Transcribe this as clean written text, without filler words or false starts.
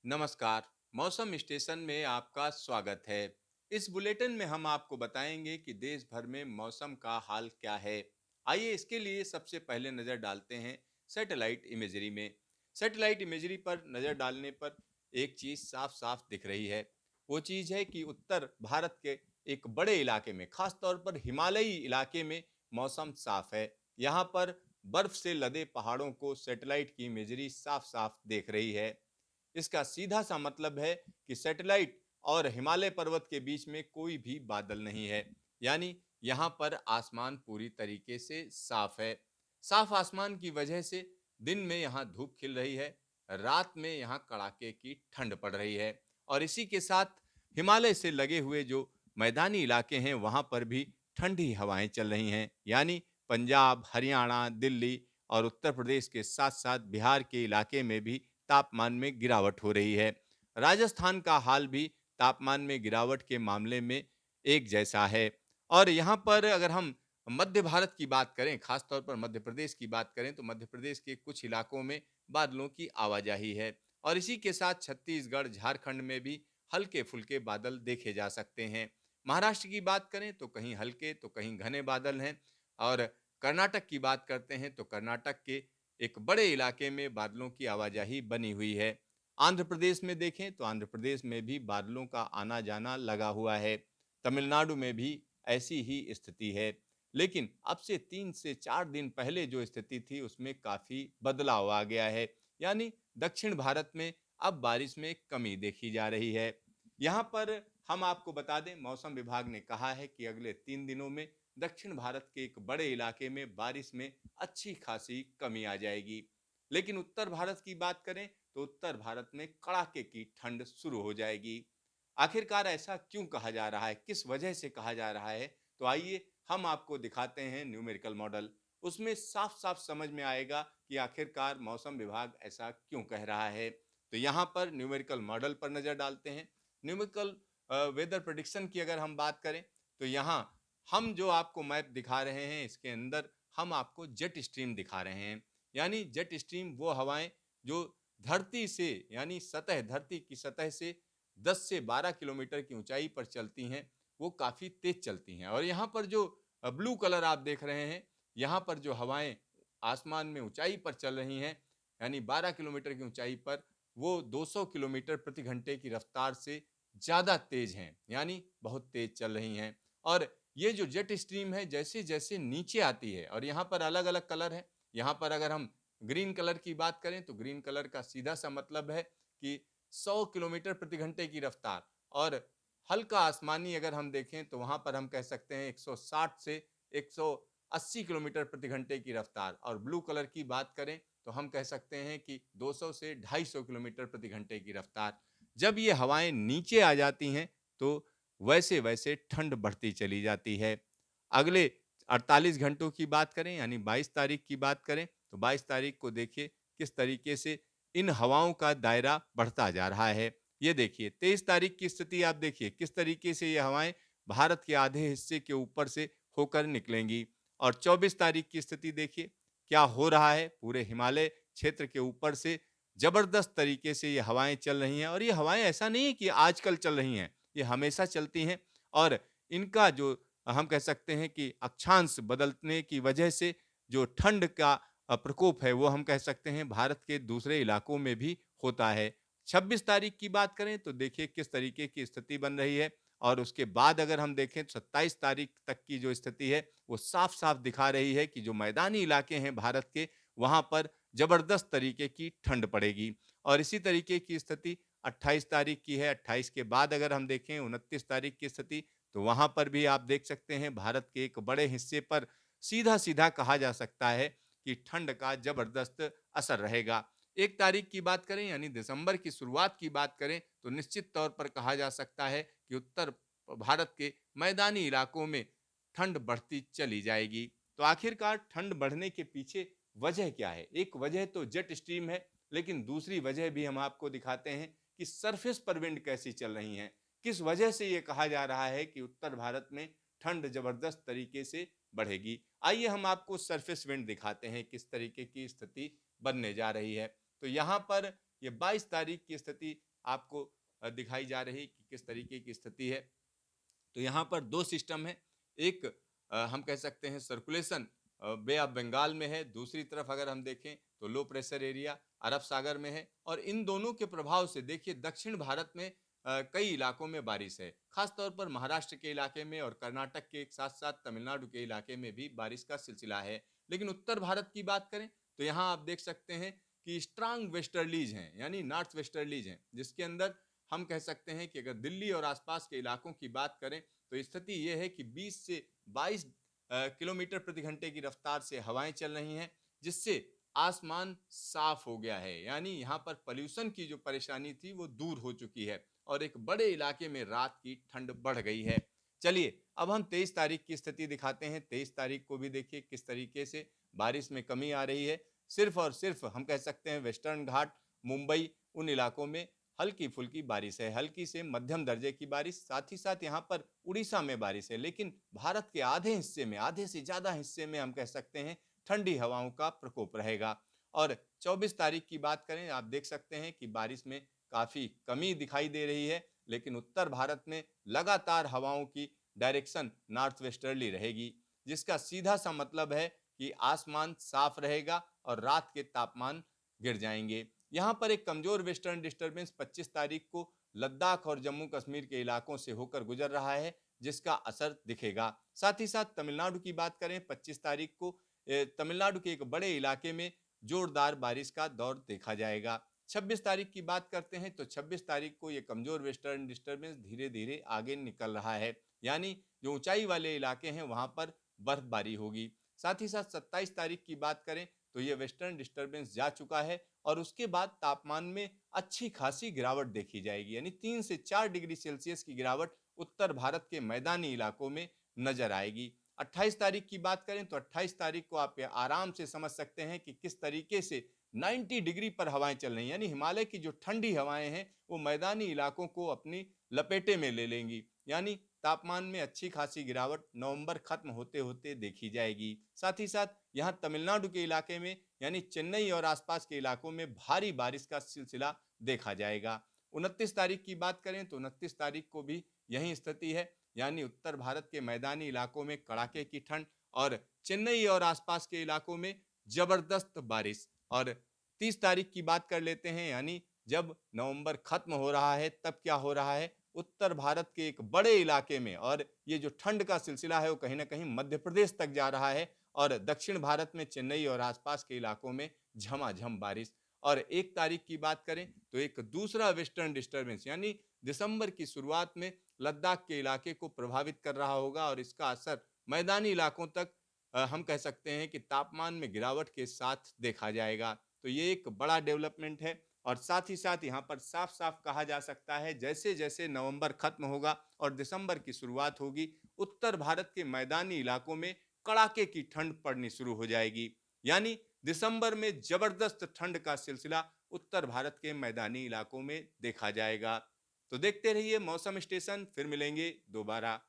नमस्कार। मौसम स्टेशन में आपका स्वागत है। इस बुलेटिन में हम आपको बताएंगे कि देश भर में मौसम का हाल क्या है। आइए इसके लिए सबसे पहले नजर डालते हैं सैटेलाइट इमेजरी में। सैटेलाइट इमेजरी पर नजर डालने पर एक चीज साफ साफ दिख रही है। वो चीज है कि उत्तर भारत के एक बड़े इलाके में, खास तौर पर हिमालयी इलाके में मौसम साफ है। यहाँ पर बर्फ से लदे पहाड़ों को सैटेलाइट की इमेजरी साफ साफ देख रही है। इसका सीधा सा मतलब है कि सैटेलाइट और हिमालय पर्वत के बीच में कोई भी बादल नहीं है। यानी यहाँ पर आसमान पूरी तरीके से साफ है। साफ आसमान की वजह से दिन में यहाँ धूप खिल रही है, रात में यहाँ कड़ाके की ठंड पड़ रही है। और इसी के साथ हिमालय से लगे हुए जो मैदानी इलाके हैं वहाँ पर भी ठंडी हवाएं चल रही हैं। यानी पंजाब, हरियाणा, दिल्ली और उत्तर प्रदेश के साथ साथ बिहार के इलाके में भी तापमान में गिरावट हो रही है। राजस्थान का हाल भी तापमान में गिरावट के मामले में एक जैसा है। और यहाँ पर अगर हम मध्य भारत की बात करें, खास तौर पर मध्य प्रदेश की बात करें, तो मध्य प्रदेश के कुछ इलाकों में बादलों की आवाजाही है। और इसी के साथ छत्तीसगढ़, झारखंड में भी हल्के फुल्के बादल देखे जा सकते हैं। महाराष्ट्र की बात करें तो कहीं हल्के तो कहीं घने बादल हैं। और कर्नाटक की बात करते हैं तो कर्नाटक के एक बड़े इलाके में बादलों की आवाजाही बनी हुई है। आंध्र प्रदेश में देखें तो आंध्र प्रदेश में भी बादलों का आना जाना लगा हुआ है। तमिलनाडु में भी ऐसी ही स्थिति है। लेकिन अब से 3 से 4 दिन पहले जो स्थिति थी उसमें काफी बदलाव आ गया है। यानी दक्षिण भारत में अब बारिश में कमी देखी जा रही है। यहाँ पर हम आपको बता दें, मौसम विभाग ने कहा है कि अगले 3 दिनों में दक्षिण भारत के एक बड़े इलाके में बारिश में अच्छी खासी कमी आ जाएगी। लेकिन उत्तर भारत की बात करें तो उत्तर भारत में कड़ाके की ठंड शुरू हो जाएगी। आखिरकार ऐसा क्यों कहा जा रहा है, किस वजह से कहा जा रहा है? तो आइए हम आपको दिखाते हैं न्यूमेरिकल मॉडल। उसमें साफ साफ समझ में आएगा कि आखिरकार मौसम विभाग ऐसा क्यों कह रहा है। तो यहाँ पर न्यूमेरिकल मॉडल पर नजर डालते हैं। न्यूमेरिकल वेदर प्रेडिक्शन की अगर हम बात करें तो यहाँ हम जो आपको मैप दिखा रहे हैं इसके अंदर हम आपको जेट स्ट्रीम दिखा रहे हैं। यानी जेट स्ट्रीम वो हवाएं जो धरती से, यानी सतह, धरती की सतह से 10 से 12 किलोमीटर की ऊंचाई पर चलती हैं, वो काफी तेज चलती हैं। और यहाँ पर जो ब्लू कलर आप देख रहे हैं, यहाँ पर जो हवाएं आसमान में ऊंचाई पर चल रही हैं, यानी 12 किलोमीटर की ऊंचाई पर, वो 200 किलोमीटर प्रति घंटे की रफ्तार से ज्यादा तेज हैं, यानी बहुत तेज चल रही हैं। और ये जो जेट स्ट्रीम है जैसे जैसे नीचे आती है, और यहाँ पर अलग अलग कलर है। यहाँ पर अगर हम ग्रीन कलर की बात करें तो ग्रीन कलर का सीधा सा मतलब है कि 100 किलोमीटर प्रति घंटे की रफ्तार। और हल्का आसमानी अगर हम देखें तो वहां पर हम कह सकते हैं 160 से 180 किलोमीटर प्रति घंटे की रफ्तार। और ब्लू कलर की बात करें तो हम कह सकते हैं कि 200 से 250 किलोमीटर प्रति घंटे की रफ्तार। जब ये हवाएं नीचे आ जाती हैं तो वैसे वैसे ठंड बढ़ती चली जाती है। अगले 48 घंटों की बात करें, यानी 22 तारीख की बात करें, तो 22 तारीख को देखिए किस तरीके से इन हवाओं का दायरा बढ़ता जा रहा है। ये देखिए 23 तारीख की स्थिति आप देखिए किस तरीके से ये हवाएं भारत के आधे हिस्से के ऊपर से होकर निकलेंगी। और 24 तारीख की स्थिति देखिए क्या हो रहा है, पूरे हिमालय क्षेत्र के ऊपर से जबरदस्त तरीके से ये हवाएं चल रही हैं। और ये हवाएं ऐसा नहीं है कि आजकल चल रही हैं, ये हमेशा चलती हैं। और इनका जो हम कह सकते हैं कि अक्षांश बदलने की वजह से जो ठंड का प्रकोप है वो हम कह सकते हैं भारत के दूसरे इलाकों में भी होता है। 26 तारीख की बात करें तो देखिए किस तरीके की स्थिति बन रही है। और उसके बाद अगर हम देखें तो 27 तारीख तक की जो स्थिति है वो साफ साफ दिखा रही है कि जो मैदानी इलाके हैं भारत के, वहां पर जबरदस्त तरीके की ठंड पड़ेगी। और इसी तरीके की स्थिति 28 तारीख की है। 28 के बाद अगर हम देखें 29 तारीख की स्थिति, तो वहां पर भी आप देख सकते हैं भारत के एक बड़े हिस्से पर सीधा सीधा कहा जा सकता है कि ठंड का जबरदस्त असर रहेगा। 1 तारीख की बात करें, यानी दिसंबर की शुरुआत की बात करें, तो निश्चित तौर पर कहा जा सकता है कि उत्तर भारत के मैदानी इलाकों में ठंड बढ़ती चली जाएगी। तो आखिरकार ठंड बढ़ने के पीछे वजह क्या है? एक वजह तो जेट स्ट्रीम है, लेकिन दूसरी वजह भी हम आपको दिखाते हैं कि सरफेस पर विंड कैसी चल रही हैं। किस वजह से ये कहा जा रहा है कि उत्तर भारत में ठंड जबरदस्त तरीके से बढ़ेगी। आइए हम आपको सरफेस विंड दिखाते हैं किस तरीके की स्थिति बनने जा रही है। तो यहाँ पर ये 22 तारीख की स्थिति आपको दिखाई जा रही कि किस तरीके की स्थिति है। तो यहाँ पर 2 सिस्टम है। एक हम कह सकते हैं सर्कुलेशन बे ऑफ बंगाल में है, दूसरी तरफ अगर हम देखें तो लो प्रेशर एरिया अरब सागर में है, और इन दोनों के प्रभाव से देखिए दक्षिण भारत में कई इलाकों में बारिश है। खास तौर पर महाराष्ट्र के इलाके में और कर्नाटक के साथ-साथ तमिलनाडु के इलाके में भी बारिश का सिलसिला है। लेकिन उत्तर भारत की बात करें तो यहाँ आप देख सकते हैं कि स्ट्रांग वेस्टर्लीज हैं, यानी नॉर्थ वेस्टर्लीज हैं, जिसके अंदर हम कह सकते हैं कि अगर दिल्ली और आसपास के इलाकों की बात करें तो स्थिति यह है कि 20 से 22 किलोमीटर प्रति घंटे की रफ्तार से हवाएं चल रही हैं, जिससे आसमान साफ हो गया है। यानी यहाँ पर पॉल्यूशन की जो परेशानी थी वो दूर हो चुकी है और एक बड़े इलाके में रात की ठंड बढ़ गई है। चलिए अब हम 23 तारीख की स्थिति दिखाते हैं। 23 तारीख को भी देखिए किस तरीके से बारिश में कमी आ रही है। सिर्फ और सिर्फ हम कह सकते हैं वेस्टर्न घाट, मुंबई, उन इलाकों में हल्की फुल्की बारिश है, हल्की से मध्यम दर्जे की बारिश। साथ ही साथ यहाँ पर उड़ीसा में बारिश है, लेकिन भारत के आधे हिस्से में, आधे से ज्यादा हिस्से में हम कह सकते हैं ठंडी हवाओं का प्रकोप रहेगा। और 24 तारीख की बात करें, आप देख सकते हैं कि बारिश में काफी कमी दिखाई दे रही है, लेकिन उत्तर भारत में लगातार हवाओं की डायरेक्शन नॉर्थ वेस्टर्ली रहेगी, जिसका सीधा सा मतलब है कि आसमान साफ रहेगा और रात के तापमान गिर जाएंगे। यहाँ पर एक कमजोर वेस्टर्न डिस्टर्बेंस 25 तारीख को लद्दाख और जम्मू कश्मीर के इलाकों से होकर गुजर रहा है, जिसका असर दिखेगा। साथ ही साथ तमिलनाडु की बात करें 25 तारीख को तमिलनाडु के एक बड़े इलाके में जोरदार बारिश का दौर देखा जाएगा। 26 तारीख की बात करते हैं तो 26 तारीख को यह कमजोर वेस्टर्न डिस्टर्बेंस धीरे धीरे आगे निकल रहा है, यानी जो ऊंचाई वाले इलाके हैं वहां पर बर्फबारी होगी। साथ ही साथ 27 तारीख की बात करें तो ये वेस्टर्न डिस्टर्बेंस जा चुका है और उसके बाद तापमान में अच्छी खासी गिरावट देखी जाएगी, यानी 3 से 4 डिग्री सेल्सियस की गिरावट उत्तर भारत के मैदानी इलाकों में नजर आएगी। 28 तारीख की बात करें तो 28 तारीख को आप आराम से समझ सकते हैं कि किस तरीके से 90 डिग्री पर हवाएं चल रही हैं, यानी हिमालय की जो ठंडी हवाएं हैं वो मैदानी इलाकों को अपनी लपेटे में ले लेंगी, यानी तापमान में अच्छी खासी गिरावट नवंबर खत्म होते होते देखी जाएगी। साथ ही साथ यहाँ तमिलनाडु के इलाके में यानी चेन्नई और आसपास के इलाकों में भारी बारिश का सिलसिला देखा जाएगा। 29 तारीख की बात करें तो 29 तारीख को भी यही स्थिति है, यानी उत्तर भारत के मैदानी इलाकों में कड़ाके की ठंड और चेन्नई और आसपास के इलाकों में जबरदस्त बारिश। और 30 तारीख की बात कर लेते हैं, यानी जब नवंबर खत्म हो रहा है तब क्या हो रहा है उत्तर भारत के एक बड़े इलाके में, और ये जो ठंड का सिलसिला है वो कहीं ना कहीं मध्य प्रदेश तक जा रहा है और दक्षिण भारत में चेन्नई और आसपास के इलाकों में झमाझम बारिश। और 1 तारीख की बात करें तो एक दूसरा वेस्टर्न डिस्टर्बेंस यानी दिसंबर की शुरुआत में लद्दाख के इलाके को प्रभावित कर रहा होगा और इसका असर मैदानी इलाकों तक हम कह सकते हैं कि तापमान में गिरावट के साथ देखा जाएगा। तो ये एक बड़ा डेवलपमेंट है और साथ ही साथ यहाँ पर साफ साफ कहा जा सकता है जैसे जैसे नवंबर खत्म होगा और दिसंबर की शुरुआत होगी, उत्तर भारत के मैदानी इलाकों में कड़ाके की ठंड पड़नी शुरू हो जाएगी, यानी दिसंबर में जबरदस्त ठंड का सिलसिला उत्तर भारत के मैदानी इलाकों में देखा जाएगा। तो देखते रहिए मौसम स्टेशन, फिर मिलेंगे दोबारा।